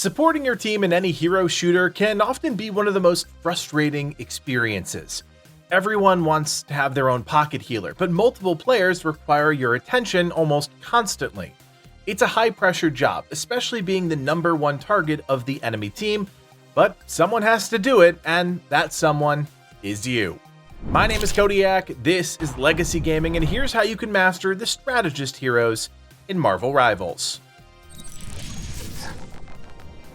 Supporting your team in any hero shooter can often be one of the most frustrating experiences. Everyone wants to have their own pocket healer, but multiple players require your attention almost constantly. It's a high-pressure job, especially being the number one target of the enemy team, but someone has to do it, and that someone is you. My name is Kodiak, this is Legacy Gaming, and here's how you can master the Strategist heroes in Marvel Rivals.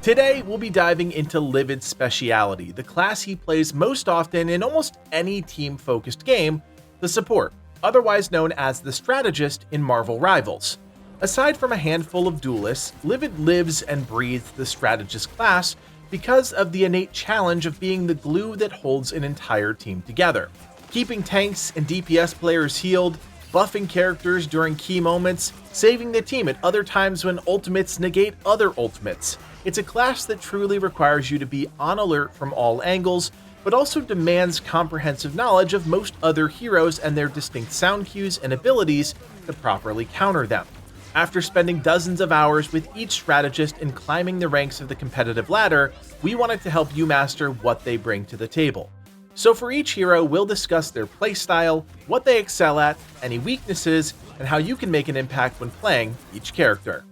Today, we'll be diving into Livid's speciality, the class he plays most often in almost any team-focused game, the support, otherwise known as the Strategist in Marvel Rivals. Aside from a handful of duelists, Livid lives and breathes the Strategist class because of the innate challenge of being the glue that holds an entire team together. Keeping tanks and DPS players healed, buffing characters during key moments, saving the team at other times when ultimates negate other ultimates. It's a class that truly requires you to be on alert from all angles, but also demands comprehensive knowledge of most other heroes and their distinct sound cues and abilities to properly counter them. After spending dozens of hours with each strategist and climbing the ranks of the competitive ladder, we wanted to help you master what they bring to the table. So for each hero, we'll discuss their playstyle, what they excel at, any weaknesses, and how you can make an impact when playing each character.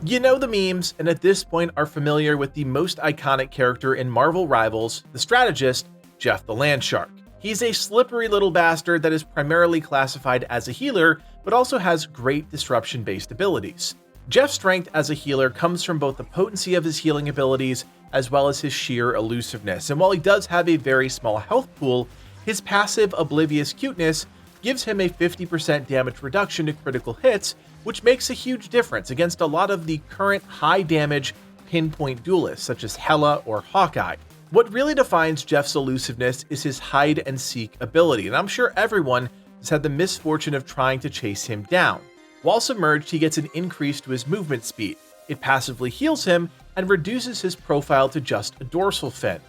You know the memes, and at this point are familiar with the most iconic character in Marvel Rivals, the strategist, Jeff the Landshark. He's a slippery little bastard that is primarily classified as a healer, but also has great disruption-based abilities. Jeff's strength as a healer comes from both the potency of his healing abilities as well as his sheer elusiveness, and while he does have a very small health pool, his passive Oblivious Cuteness gives him a 50% damage reduction to critical hits, which makes a huge difference against a lot of the current high-damage pinpoint duelists such as Hela or Hawkeye. What really defines Jeff's elusiveness is his hide-and-seek ability, and I'm sure everyone has had the misfortune of trying to chase him down. While submerged, he gets an increase to his movement speed. It passively heals him and reduces his profile to just a dorsal fin.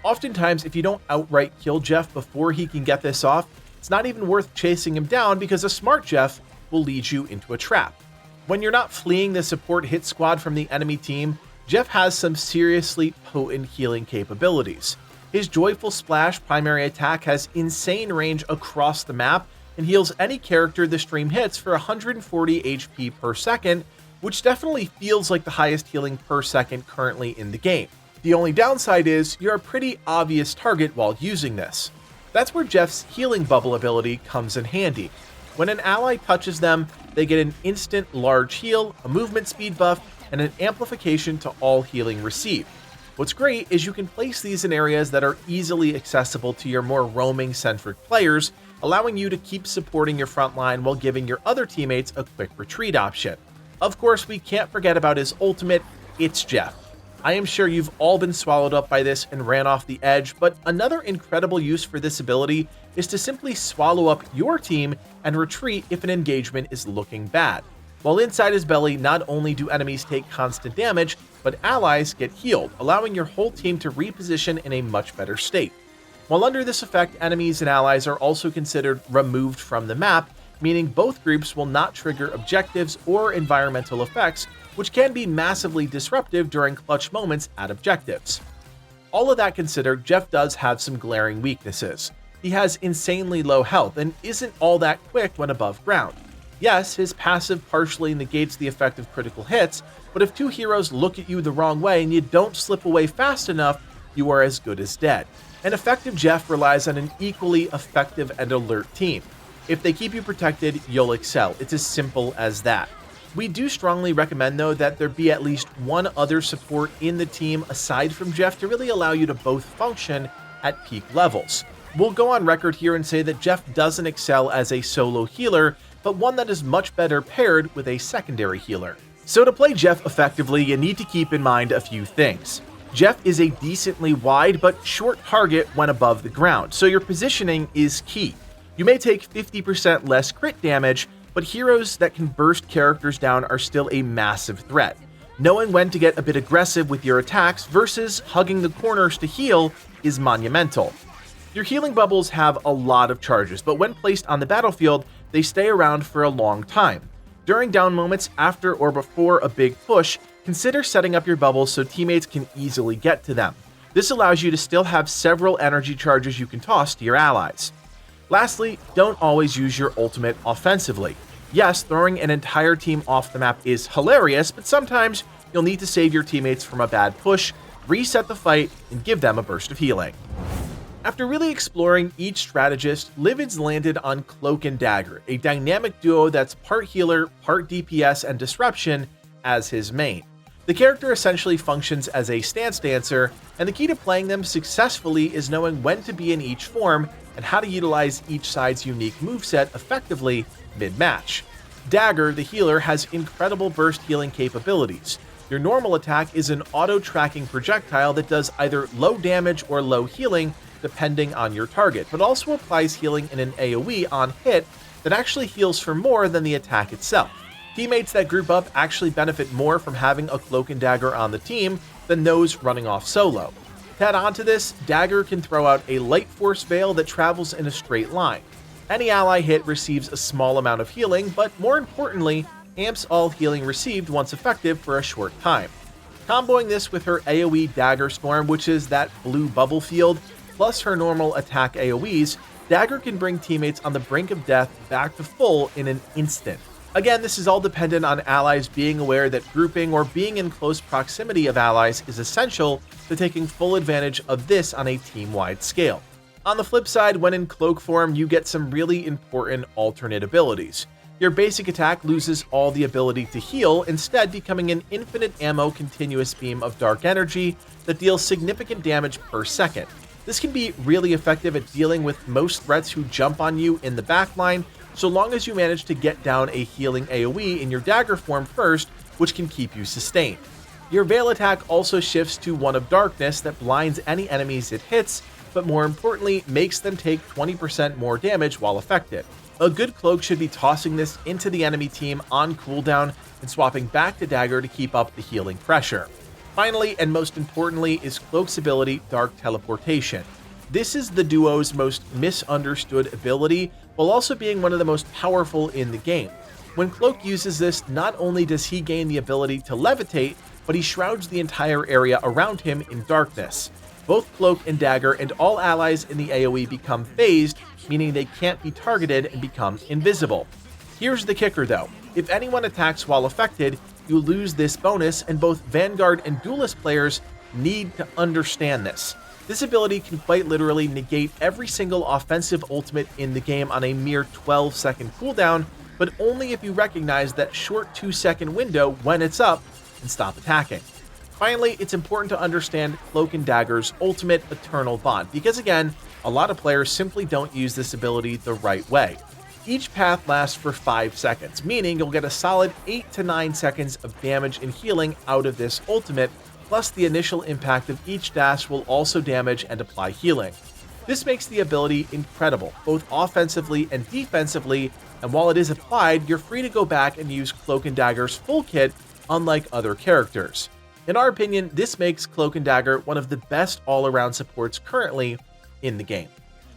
Oftentimes, if you don't outright kill Jeff before he can get this off, it's not even worth chasing him down because a smart Jeff will lead you into a trap. When you're not fleeing the support hit squad from the enemy team, Jeff has some seriously potent healing capabilities. His Joyful Splash primary attack has insane range across the map and heals any character the stream hits for 140 HP per second, which definitely feels like the highest healing per second currently in the game. The only downside is you're a pretty obvious target while using this. That's where Jeff's Healing Bubble ability comes in handy. When an ally touches them, they get an instant large heal, a movement speed buff, and an amplification to all healing received. What's great is you can place these in areas that are easily accessible to your more roaming-centric players, allowing you to keep supporting your front line while giving your other teammates a quick retreat option. Of course, we can't forget about his ultimate, It's Jeff. I am sure you've all been swallowed up by this and ran off the edge, but another incredible use for this ability is to simply swallow up your team and retreat if an engagement is looking bad. While inside his belly, not only do enemies take constant damage, but allies get healed, allowing your whole team to reposition in a much better state. While under this effect, enemies and allies are also considered removed from the map, meaning both groups will not trigger objectives or environmental effects, which can be massively disruptive during clutch moments at objectives. All of that considered, Jeff does have some glaring weaknesses. He has insanely low health and isn't all that quick when above ground. Yes, his passive partially negates the effect of critical hits, but if two heroes look at you the wrong way and you don't slip away fast enough, you are as good as dead. An effective Jeff relies on an equally effective and alert team. If they keep you protected, you'll excel. It's as simple as that. We do strongly recommend, though, that there be at least one other support in the team aside from Jeff to really allow you to both function at peak levels. We'll go on record here and say that Jeff doesn't excel as a solo healer, but one that is much better paired with a secondary healer. So to play Jeff effectively, you need to keep in mind a few things. Jeff is a decently wide but short target when above the ground, so your positioning is key. You may take 50% less crit damage, but heroes that can burst characters down are still a massive threat. Knowing when to get a bit aggressive with your attacks versus hugging the corners to heal is monumental. Your healing bubbles have a lot of charges, but when placed on the battlefield, they stay around for a long time. During down moments after or before a big push, Consider setting up your bubbles so teammates can easily get to them. This allows you to still have several energy charges you can toss to your allies. Lastly, don't always use your ultimate offensively. Yes, throwing an entire team off the map is hilarious, but sometimes you'll need to save your teammates from a bad push, reset the fight, and give them a burst of healing. After really exploring each strategist, Livid's landed on Cloak and Dagger, a dynamic duo that's part healer, part DPS, and disruption as his main. The character essentially functions as a stance dancer, and the key to playing them successfully is knowing when to be in each form and how to utilize each side's unique moveset effectively mid-match. Dagger, the healer, has incredible burst healing capabilities. Your normal attack is an auto-tracking projectile that does either low damage or low healing depending on your target, but also applies healing in an AoE on hit that actually heals for more than the attack itself. Teammates that group up actually benefit more from having a Cloak and Dagger on the team than those running off solo. To add on to this, Dagger can throw out a light force veil that travels in a straight line. Any ally hit receives a small amount of healing, but more importantly, amps all healing received once effective for a short time. Comboing this with her AoE Dagger Storm, which is that blue bubble field, plus her normal attack AoEs, Dagger can bring teammates on the brink of death back to full in an instant. Again, this is all dependent on allies being aware that grouping or being in close proximity of allies is essential to taking full advantage of this on a team-wide scale. On the flip side, when in Cloak form, you get some really important alternate abilities. Your basic attack loses all the ability to heal, instead becoming an infinite ammo continuous beam of dark energy that deals significant damage per second. This can be really effective at dealing with most threats who jump on you in the backline, so long as you manage to get down a healing AoE in your Dagger form first, which can keep you sustained. Your Veil attack also shifts to one of Darkness that blinds any enemies it hits, but more importantly, makes them take 20% more damage while affected. A good Cloak should be tossing this into the enemy team on cooldown and swapping back to Dagger to keep up the healing pressure. Finally, and most importantly, is Cloak's ability, Dark Teleportation. This is the duo's most misunderstood ability, while also being one of the most powerful in the game. When Cloak uses this, not only does he gain the ability to levitate, but he shrouds the entire area around him in darkness. Both Cloak and Dagger and all allies in the AoE become phased, meaning they can't be targeted and become invisible. Here's the kicker though, if anyone attacks while affected, you lose this bonus, and both Vanguard and Duelist players need to understand this. This ability can quite literally negate every single offensive ultimate in the game on a mere 12-second cooldown, but only if you recognize that short 2-second window when it's up and stop attacking. Finally, it's important to understand Cloak and Dagger's ultimate Eternal Bond, because again, a lot of players simply don't use this ability the right way. Each path lasts for 5 seconds, meaning you'll get a solid 8 to 9 seconds of damage and healing out of this ultimate, plus the initial impact of each dash will also damage and apply healing. This makes the ability incredible, both offensively and defensively, and while it is applied, you're free to go back and use Cloak and Dagger's full kit, unlike other characters. In our opinion, this makes Cloak and Dagger one of the best all-around supports currently in the game.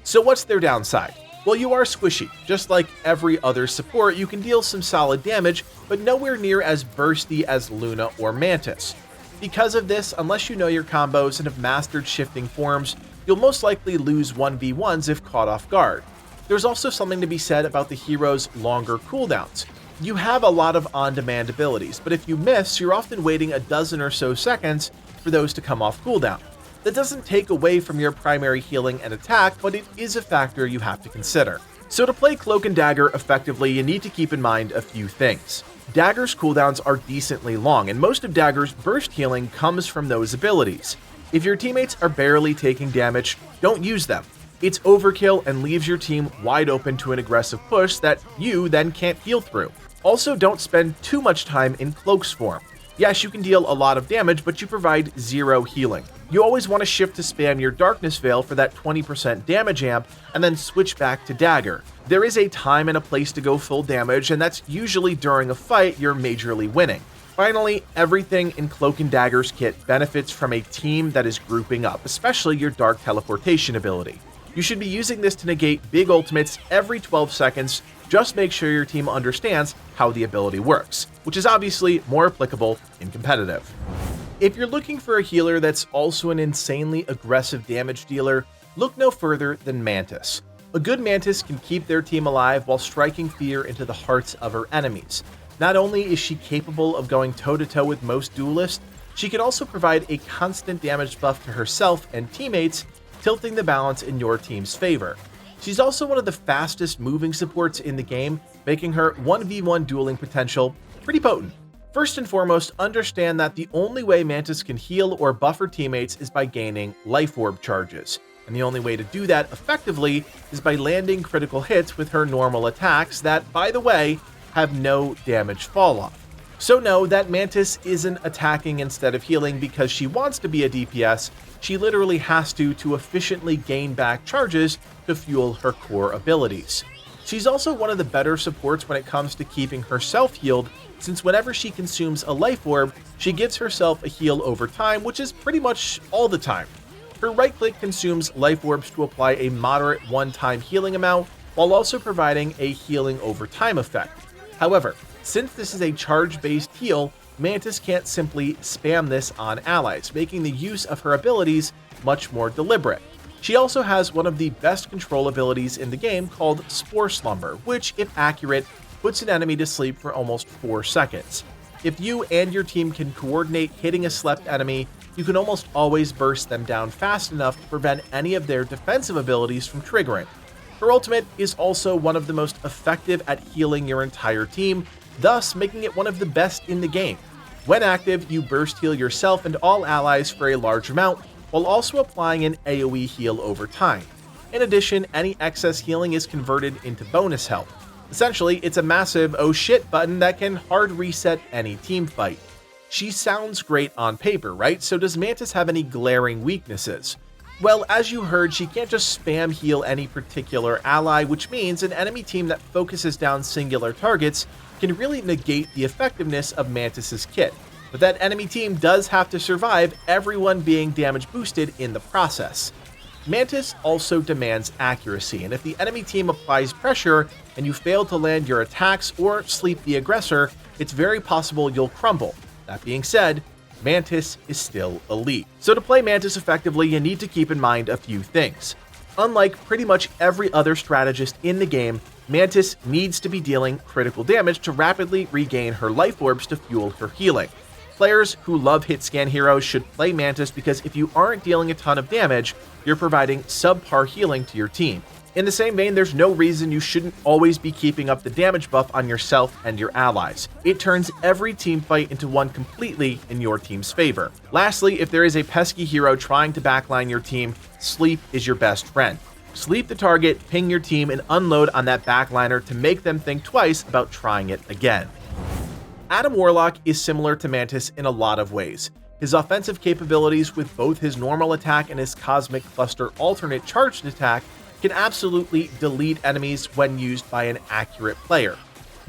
So what's their downside? Well, you are squishy. Just like every other support, you can deal some solid damage, but nowhere near as bursty as Luna or Mantis. Because of this, unless you know your combos and have mastered shifting forms, you'll most likely lose 1v1s if caught off guard. There's also something to be said about the hero's longer cooldowns. You have a lot of on-demand abilities, but if you miss, you're often waiting a dozen or so seconds for those to come off cooldown. That doesn't take away from your primary healing and attack, but it is a factor you have to consider. So to play Cloak and Dagger effectively, you need to keep in mind a few things. Dagger's cooldowns are decently long, and most of Dagger's burst healing comes from those abilities. If your teammates are barely taking damage, don't use them. It's overkill and leaves your team wide open to an aggressive push that you then can't heal through. Also, don't spend too much time in Cloak's form. Yes, you can deal a lot of damage, but you provide 0 healing. You always want to shift to spam your Darkness Veil for that 20% damage amp, and then switch back to Dagger. There is a time and a place to go full damage, and that's usually during a fight you're majorly winning. Finally, everything in Cloak and Dagger's kit benefits from a team that is grouping up, especially your Dark Teleportation ability. You should be using this to negate big ultimates every 12 seconds. Just make sure your team understands how the ability works, which is obviously more applicable in competitive. If you're looking for a healer that's also an insanely aggressive damage dealer, look no further than Mantis. A good Mantis can keep their team alive while striking fear into the hearts of her enemies. Not only is she capable of going toe-to-toe with most duelists, she can also provide a constant damage buff to herself and teammates, tilting the balance in your team's favor. She's also one of the fastest moving supports in the game, making her 1v1 dueling potential pretty potent. First and foremost, understand that the only way Mantis can heal or buff her teammates is by gaining life orb charges. And the only way to do that effectively is by landing critical hits with her normal attacks that, by the way, have no damage falloff. So know that Mantis isn't attacking instead of healing because she wants to be a DPS. She literally has to efficiently gain back charges to fuel her core abilities. She's also one of the better supports when it comes to keeping herself healed, since whenever she consumes a life orb, she gives herself a heal over time, which is pretty much all the time. Her right-click consumes life orbs to apply a moderate one-time healing amount, while also providing a healing over time effect. However, since this is a charge-based heal, Mantis can't simply spam this on allies, making the use of her abilities much more deliberate. She also has one of the best control abilities in the game called Spore Slumber, which, if accurate, puts an enemy to sleep for almost 4 seconds. If you and your team can coordinate hitting a slept enemy, you can almost always burst them down fast enough to prevent any of their defensive abilities from triggering. Her ultimate is also one of the most effective at healing your entire team, thus making it one of the best in the game. When active, you burst heal yourself and all allies for a large amount, while also applying an AoE heal over time. In addition, any excess healing is converted into bonus health. Essentially, it's a massive oh shit button that can hard reset any team fight. She sounds great on paper, right? So does Mantis have any glaring weaknesses? Well, as you heard, she can't just spam heal any particular ally, which means an enemy team that focuses down singular targets can really negate the effectiveness of Mantis's kit. But that enemy team does have to survive, everyone being damage boosted in the process. Mantis also demands accuracy, and if the enemy team applies pressure and you fail to land your attacks or sleep the aggressor, it's very possible you'll crumble. That being said, Mantis is still elite. So to play Mantis effectively, you need to keep in mind a few things. Unlike pretty much every other strategist in the game, Mantis needs to be dealing critical damage to rapidly regain her life orbs to fuel her healing. Players who love hit scan heroes should play Mantis because if you aren't dealing a ton of damage, you're providing subpar healing to your team. In the same vein, there's no reason you shouldn't always be keeping up the damage buff on yourself and your allies. It turns every team fight into one completely in your team's favor. Lastly, if there is a pesky hero trying to backline your team, sleep is your best friend. Sleep the target, ping your team, and unload on that backliner to make them think twice about trying it again. Adam Warlock is similar to Mantis in a lot of ways. His offensive capabilities with both his normal attack and his Cosmic Cluster alternate charged attack can absolutely delete enemies when used by an accurate player.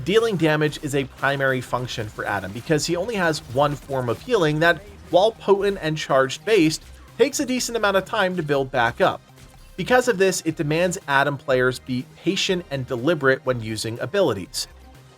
Dealing damage is a primary function for Adam because he only has one form of healing that, while potent and charged based, takes a decent amount of time to build back up. Because of this, it demands Adam players be patient and deliberate when using abilities.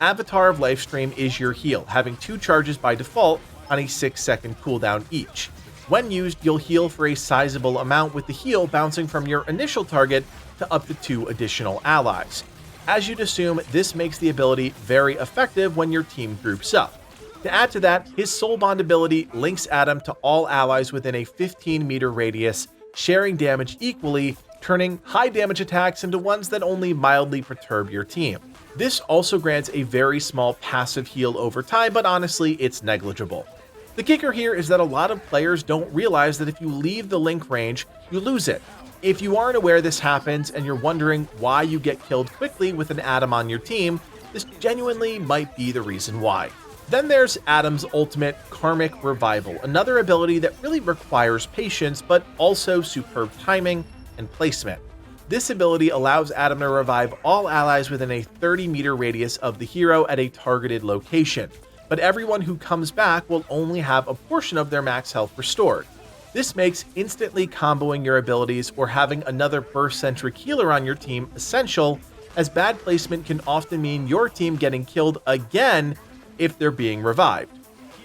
Avatar of Lifestream is your heal, having 2 charges by default on a 6-second cooldown each. When used, you'll heal for a sizable amount, with the heal bouncing from your initial target to up to 2 additional allies. As you'd assume, this makes the ability very effective when your team groups up. To add to that, his Soul Bond ability links Adam to all allies within a 15-meter radius, sharing damage equally, turning high damage attacks into ones that only mildly perturb your team. This also grants a very small passive heal over time, but honestly, it's negligible. The kicker here is that a lot of players don't realize that if you leave the link range, you lose it. If you aren't aware this happens and you're wondering why you get killed quickly with an Adam on your team, this genuinely might be the reason why. Then there's Adam's ultimate, Karmic Revival, another ability that really requires patience, but also superb timing and placement. This ability allows Adam to revive all allies within a 30-meter radius of the hero at a targeted location, but everyone who comes back will only have a portion of their max health restored. This makes instantly comboing your abilities or having another burst-centric healer on your team essential, as bad placement can often mean your team getting killed again if they're being revived.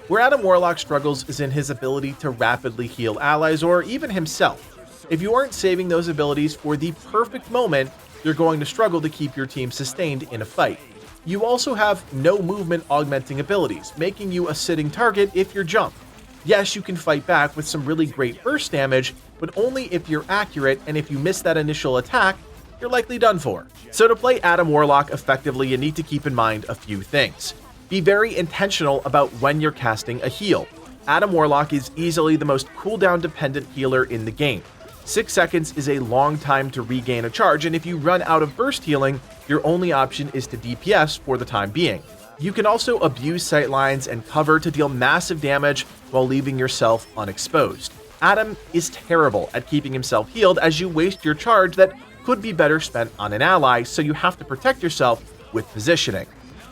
Where Adam Warlock struggles is in his ability to rapidly heal allies or even himself. If you aren't saving those abilities for the perfect moment, you're going to struggle to keep your team sustained in a fight. You also have no movement augmenting abilities, making you a sitting target if you're jumped. Yes, you can fight back with some really great burst damage, but only if you're accurate, and if you miss that initial attack, you're likely done for. So to play Adam Warlock effectively, you need to keep in mind a few things. Be very intentional about when you're casting a heal. Adam Warlock is easily the most cooldown dependent healer in the game. 6 seconds is a long time to regain a charge, and if you run out of burst healing, your only option is to DPS for the time being. You can also abuse sightlines and cover to deal massive damage while leaving yourself unexposed. Adam is terrible at keeping himself healed, as you waste your charge that could be better spent on an ally, so you have to protect yourself with positioning.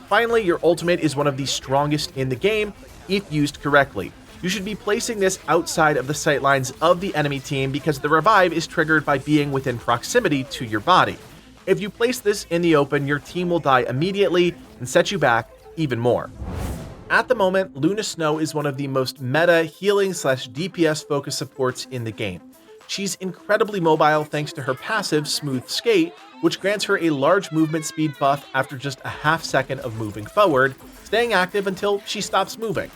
Finally, your ultimate is one of the strongest in the game if used correctly. You should be placing this outside of the sightlines of the enemy team because the revive is triggered by being within proximity to your body. If you place this in the open, your team will die immediately and set you back even more. At the moment, Luna Snow is one of the most meta healing/DPS focused supports in the game. She's incredibly mobile thanks to her passive Smooth Skate, which grants her a large movement speed buff after just a half second of moving forward, staying active until she stops moving.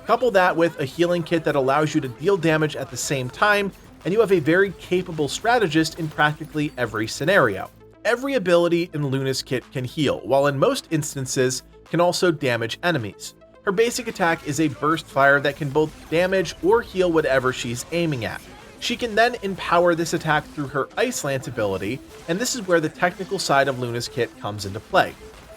Couple that with a healing kit that allows you to deal damage at the same time, and you have a very capable strategist in practically every scenario. Every ability in Luna's kit can heal, while in most instances can also damage enemies. Her basic attack is a burst fire that can both damage or heal whatever she's aiming at. She can then empower this attack through her Ice Lance ability, and this is where the technical side of Luna's kit comes into play.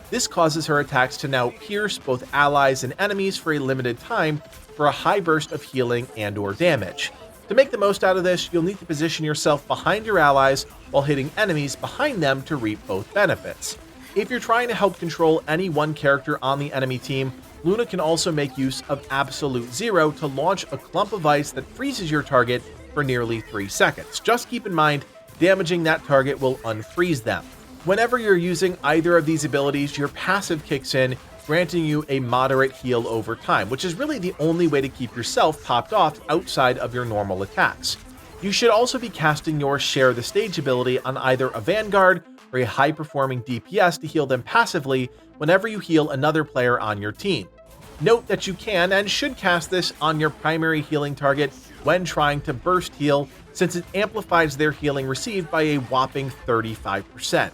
This causes her attacks to now pierce both allies and enemies for a limited time for a high burst of healing and/or damage. To make the most out of this, you'll need to position yourself behind your allies while hitting enemies behind them to reap both benefits. If you're trying to help control any one character on the enemy team, Luna can also make use of Absolute Zero to launch a clump of ice that freezes your target for nearly 3 seconds. Just keep in mind, damaging that target will unfreeze them. Whenever you're using either of these abilities, your passive kicks in, granting you a moderate heal over time, which is really the only way to keep yourself topped off outside of your normal attacks. You should also be casting your Share the Stage ability on either a Vanguard or a high-performing DPS to heal them passively whenever you heal another player on your team. Note that you can and should cast this on your primary healing target when trying to burst heal, since it amplifies their healing received by a whopping 35%.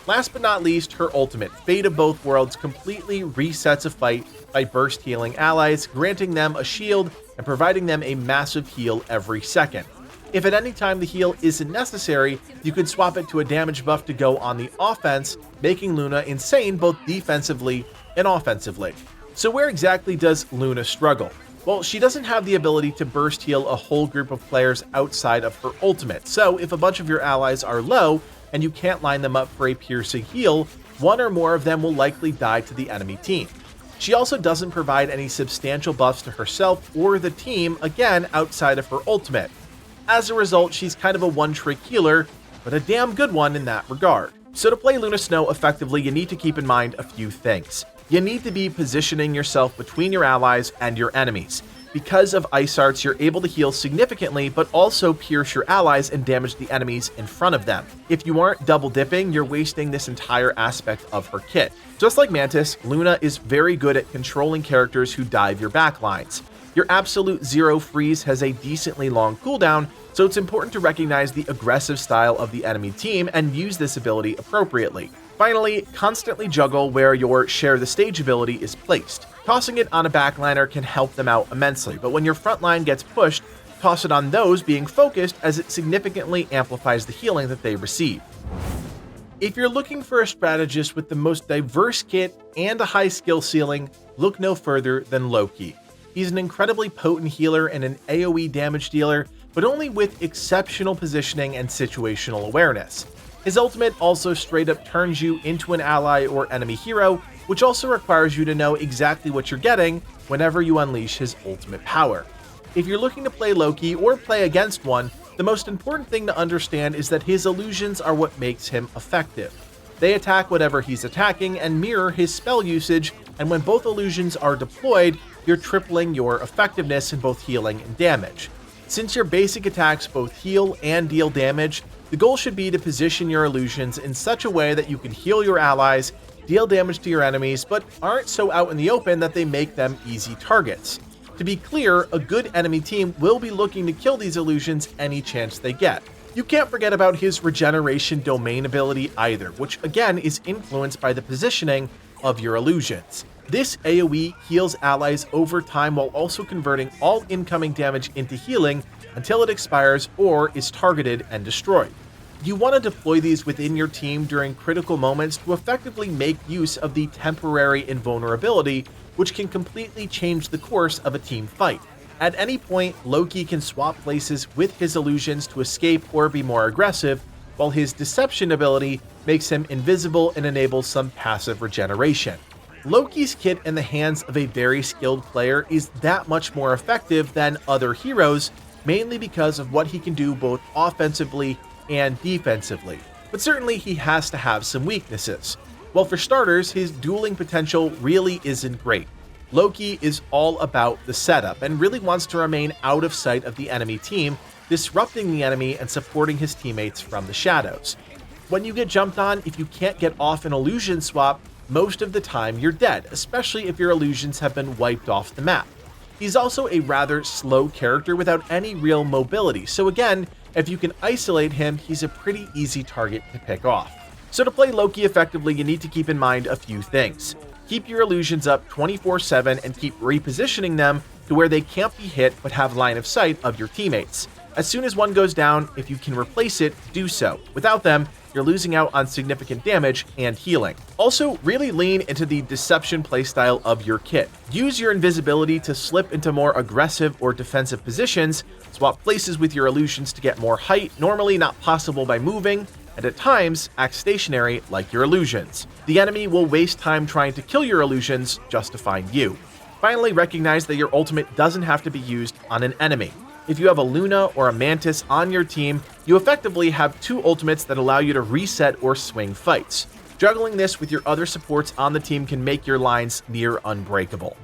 Last but not least, her ultimate, Fate of Both Worlds, completely resets a fight by burst healing allies, granting them a shield and providing them a massive heal every second. If at any time the heal isn't necessary, you could swap it to a damage buff to go on the offense, making Luna insane both defensively and offensively. So where exactly does Luna struggle? Well, she doesn't have the ability to burst heal a whole group of players outside of her ultimate, so if a bunch of your allies are low, and you can't line them up for a piercing heal, one or more of them will likely die to the enemy team. She also doesn't provide any substantial buffs to herself or the team, again outside of her ultimate. As a result, she's kind of a one-trick healer, but a damn good one in that regard. So to play Luna Snow effectively, you need to keep in mind a few things. You need to be positioning yourself between your allies and your enemies. Because of Ice Arts, you're able to heal significantly, but also pierce your allies and damage the enemies in front of them. If you aren't double dipping, you're wasting this entire aspect of her kit. Just like Mantis, Luna is very good at controlling characters who dive your backlines. Your Absolute Zero freeze has a decently long cooldown, so it's important to recognize the aggressive style of the enemy team and use this ability appropriately. Finally, constantly juggle where your Share the Stage ability is placed. Tossing it on a backliner can help them out immensely, but when your front line gets pushed, toss it on those being focused, as it significantly amplifies the healing that they receive. If you're looking for a strategist with the most diverse kit and a high skill ceiling, look no further than Loki. He's an incredibly potent healer and an AoE damage dealer, but only with exceptional positioning and situational awareness. His ultimate also straight up turns you into an ally or enemy hero, which also requires you to know exactly what you're getting whenever you unleash his ultimate power. If you're looking to play Loki or play against one, the most important thing to understand is that his illusions are what makes him effective. They attack whatever he's attacking and mirror his spell usage, and when both illusions are deployed, you're tripling your effectiveness in both healing and damage. Since your basic attacks both heal and deal damage, the goal should be to position your illusions in such a way that you can heal your allies, deal damage to your enemies, but aren't so out in the open that they make them easy targets. To be clear, a good enemy team will be looking to kill these illusions any chance they get. You can't forget about his regeneration domain ability either, which again is influenced by the positioning of your illusions. This AoE heals allies over time while also converting all incoming damage into healing until it expires or is targeted and destroyed. You want to deploy these within your team during critical moments to effectively make use of the temporary invulnerability, which can completely change the course of a team fight. At any point, Loki can swap places with his illusions to escape or be more aggressive, while his deception ability makes him invisible and enables some passive regeneration. Loki's kit in the hands of a very skilled player is that much more effective than other heroes, mainly because of what he can do both offensively and defensively. But certainly he has to have some weaknesses. Well, for starters, his dueling potential really isn't great. Loki is all about the setup and really wants to remain out of sight of the enemy team, disrupting the enemy and supporting his teammates from the shadows. When you get jumped on, if you can't get off an illusion swap, most of the time you're dead, especially if your illusions have been wiped off the map. He's also a rather slow character without any real mobility, so again, if you can isolate him, he's a pretty easy target to pick off. So to play Loki effectively, you need to keep in mind a few things. Keep your illusions up 24/7 and keep repositioning them to where they can't be hit but have line of sight of your teammates. As soon as one goes down, if you can replace it, do so. Without them, you're losing out on significant damage and healing. Also, really lean into the deception playstyle of your kit. Use your invisibility to slip into more aggressive or defensive positions, swap places with your illusions to get more height, normally not possible by moving, and at times, act stationary like your illusions. The enemy will waste time trying to kill your illusions just to find you. Finally, recognize that your ultimate doesn't have to be used on an enemy. If you have a Luna or a Mantis on your team, you effectively have two ultimates that allow you to reset or swing fights. Juggling this with your other supports on the team can make your lines near unbreakable.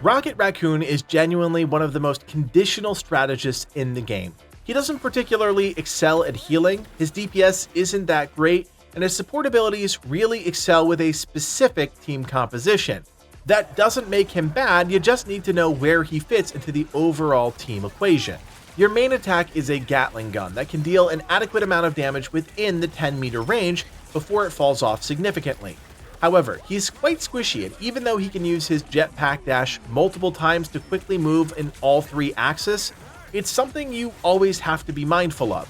Rocket Racoon is genuinely one of the most conditional strategists in the game. He doesn't particularly excel at healing, his DPS isn't that great, and his support abilities really excel with a specific team composition. That doesn't make him bad, you just need to know where he fits into the overall team equation. Your main attack is a Gatling gun that can deal an adequate amount of damage within the 10-meter range before it falls off significantly. However, he's quite squishy, and even though he can use his jetpack dash multiple times to quickly move in all three axes, it's something you always have to be mindful of.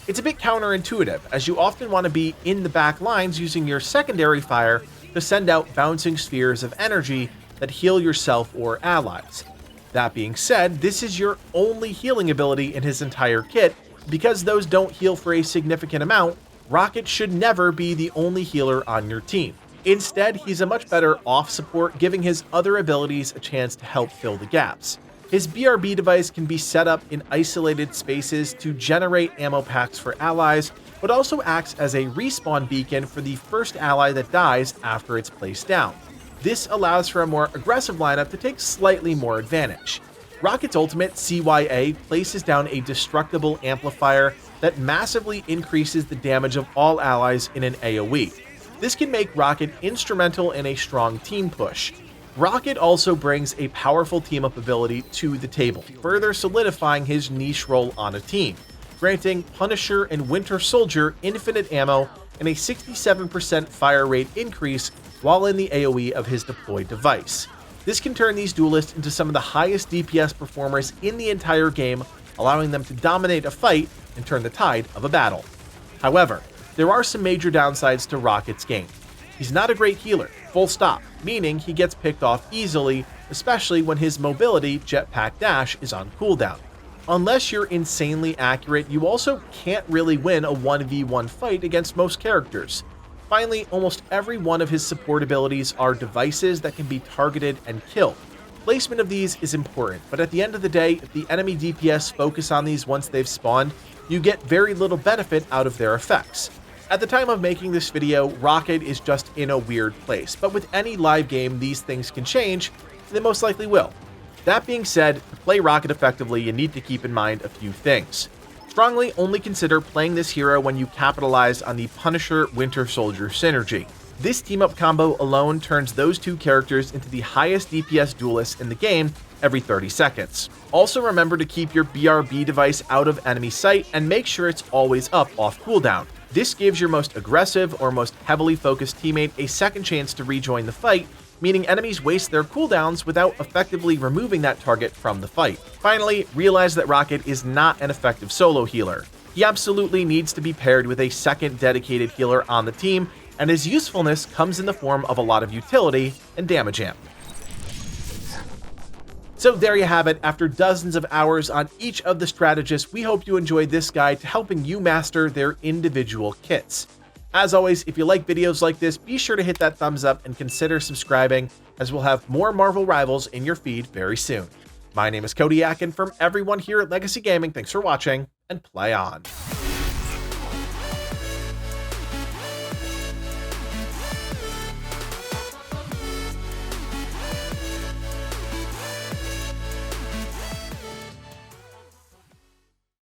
It's a bit counterintuitive, as you often want to be in the back lines using your secondary fire to send out bouncing spheres of energy that heal yourself or allies. That being said, this is your only healing ability in his entire kit. Because those don't heal for a significant amount, Rocket should never be the only healer on your team. Instead, he's a much better off support, giving his other abilities a chance to help fill the gaps. His BRB device can be set up in isolated spaces to generate ammo packs for allies, but also acts as a respawn beacon for the first ally that dies after it's placed down. This allows for a more aggressive lineup to take slightly more advantage. Rocket's ultimate, CYA, places down a destructible amplifier that massively increases the damage of all allies in an AoE. This can make Rocket instrumental in a strong team push. Rocket also brings a powerful team-up ability to the table, further solidifying his niche role on a team, granting Punisher and Winter Soldier infinite ammo and a 67% fire rate increase while in the AoE of his deployed device. This can turn these duelists into some of the highest DPS performers in the entire game, allowing them to dominate a fight and turn the tide of a battle. However, there are some major downsides to Rocket's game. He's not a great healer, full stop, meaning he gets picked off easily, especially when his mobility jetpack dash is on cooldown. Unless you're insanely accurate, you also can't really win a 1v1 fight against most characters. Finally, almost every one of his support abilities are devices that can be targeted and killed. Placement of these is important, but at the end of the day, if the enemy DPS focus on these once they've spawned, you get very little benefit out of their effects. At the time of making this video, Rocket is just in a weird place, but with any live game these things can change, and they most likely will. That being said, to play Rocket effectively, you need to keep in mind a few things. Strongly only consider playing this hero when you capitalize on the Punisher Winter Soldier synergy. This team-up combo alone turns those two characters into the highest DPS duelists in the game every 30 seconds. Also remember to keep your BRB device out of enemy sight and make sure it's always up off cooldown. This gives your most aggressive or most heavily focused teammate a second chance to rejoin the fight, meaning enemies waste their cooldowns without effectively removing that target from the fight. Finally, realize that Rocket is not an effective solo healer. He absolutely needs to be paired with a second dedicated healer on the team, and his usefulness comes in the form of a lot of utility and damage amp. So there you have it. After dozens of hours on each of the strategists, we hope you enjoyed this guide to helping you master their individual kits. As always, if you like videos like this, be sure to hit that thumbs up and consider subscribing, as we'll have more Marvel Rivals in your feed very soon. My name is Kodiak, and from everyone here at Legacy Gaming, thanks for watching, and play on.